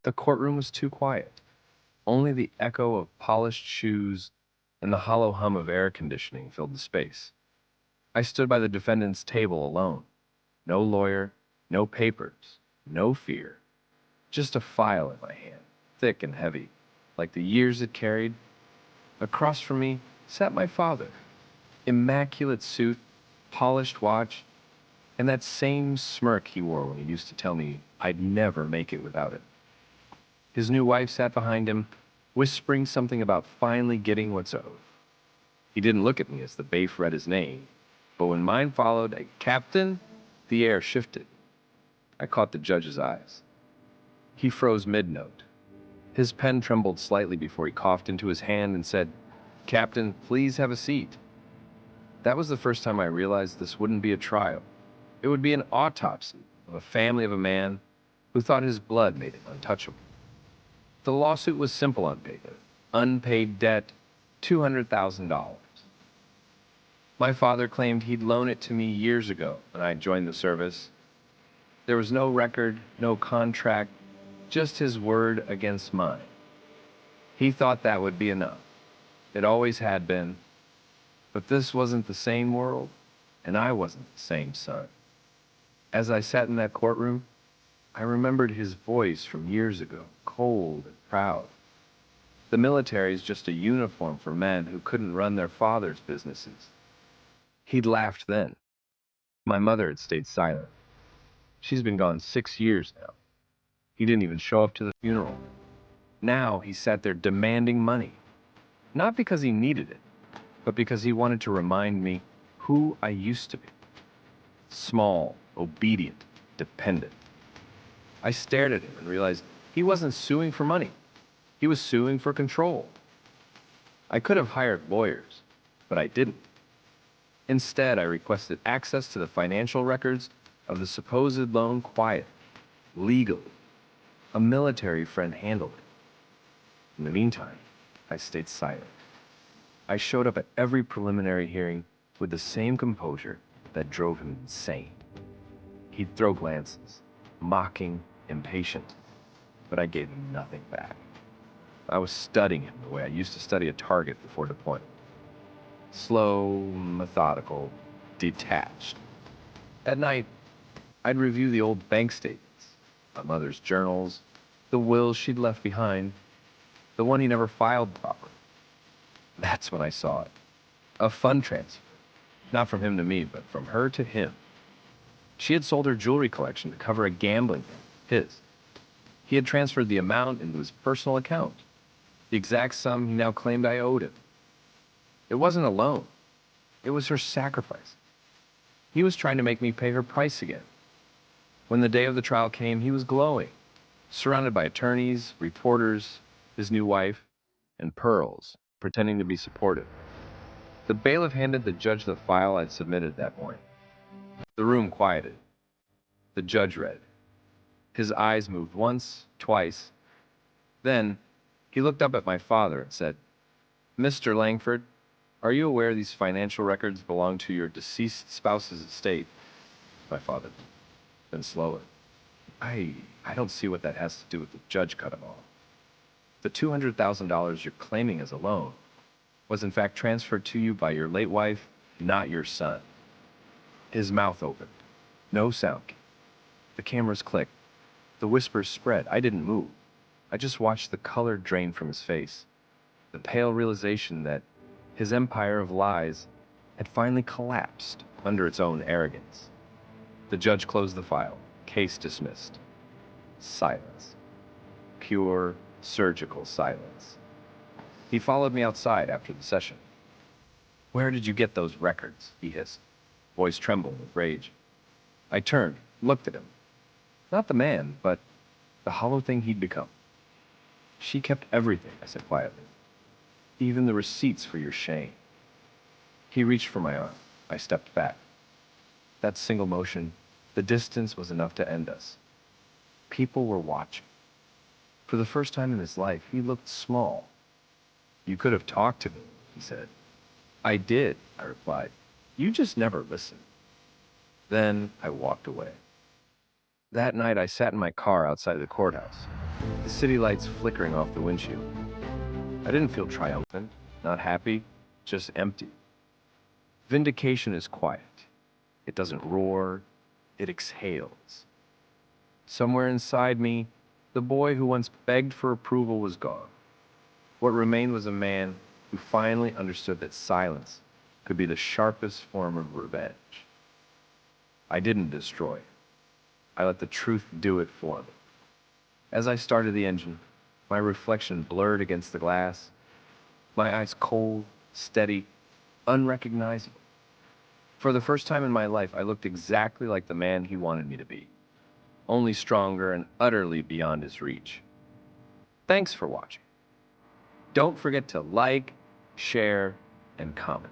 The courtroom was too quiet. Only the echo of polished shoes and the hollow hum of air conditioning filled the space. I stood by the defendant's table alone. No lawyer, no papers, no fear. Just a file in my hand, thick and heavy, like the years it carried. Across from me sat my father, immaculate suit, polished watch, and that same smirk he wore when he used to tell me I'd never make it without it. His new wife sat behind him, whispering something about finally getting what's owed. He didn't look at me as the bailiff read his name, but when mine followed a captain, the air shifted. I caught the judge's eyes. He froze mid-note. His pen trembled slightly before he coughed into his hand and said, "Captain, please have a seat." That was the first time I realized this wouldn't be a trial. It would be an autopsy of a family of a man who thought his blood made him untouchable. The lawsuit was simple on paper. Unpaid debt, $200,000. My father claimed he'd loaned it to me years ago when I joined the service. There was no record, no contract, just his word against mine. He thought that would be enough. It always had been. But this wasn't the same world, and I wasn't the same son. As I sat in that courtroom, I remembered his voice from years ago, cold and proud. The military is just a uniform for men who couldn't run their father's businesses. He'd laughed then. My mother had stayed silent. She's been gone 6 years now. He didn't even show up to the funeral. Now he sat there demanding money. Not because he needed it, but because he wanted to remind me who I used to be. Small, obedient, dependent. I stared at him and realized he wasn't suing for money. He was suing for control. I could have hired lawyers, but I didn't. Instead, I requested access to the financial records of the supposed loan quietly, legally. A military friend handled it. In the meantime, I stayed silent. I showed up at every preliminary hearing with the same composure that drove him insane. He'd throw glances, mocking, impatient, but I gave him nothing back. I was studying him the way I used to study a target before deployment. Slow, methodical, detached. At night, I'd review the old bank statements, my mother's journals, the will she'd left behind, the one he never filed properly. That's when I saw it. A fund transfer. Not from him to me, but from her to him. She had sold her jewelry collection to cover a gambling debt, his. He had transferred the amount into his personal account, the exact sum he now claimed I owed him. It wasn't a loan. It was her sacrifice. He was trying to make me pay her price again. When the day of the trial came, he was glowing, surrounded by attorneys, reporters, his new wife, and pearls, pretending to be supportive. The bailiff handed the judge the file I'd submitted that morning. The room quieted. The judge read. His eyes moved once, twice. Then, he looked up at my father and said, "Mr. Langford, are you aware these financial records belong to your deceased spouse's estate?" My father. Then slower. I don't see what that has to do with the judge cut him off. The $200,000 you're claiming as a loan was in fact transferred to you by your late wife, not your son. His mouth opened. No sound came. The cameras clicked. The whispers spread. I didn't move. I just watched the color drain from his face. The pale realization that his empire of lies had finally collapsed under its own arrogance. The judge closed the file. Case dismissed. Silence. Pure, surgical silence. He followed me outside after the session. "Where did you get those records?" he hissed. Voice trembled with rage. I turned, looked at him. Not the man, but the hollow thing he'd become. "She kept everything," I said quietly. "Even the receipts for your shame." He reached for my arm. I stepped back. That single motion, the distance was enough to end us. People were watching. For the first time in his life, he looked small. "You could have talked to me," he said. "I did," I replied. "You just never listened." Then I walked away. That night, I sat in my car outside the courthouse, the city lights flickering off the windshield. I didn't feel triumphant, not happy, just empty. Vindication is quiet. It doesn't roar, it exhales. Somewhere inside me, the boy who once begged for approval was gone. What remained was a man who finally understood that silence could be the sharpest form of revenge. I didn't destroy it. I let the truth do it for me. As I started the engine, my reflection blurred against the glass, my eyes cold, steady, unrecognizable. For the first time in my life, I looked exactly like the man he wanted me to be, only stronger and utterly beyond his reach. Thanks for watching. Don't forget to like, share, and comment.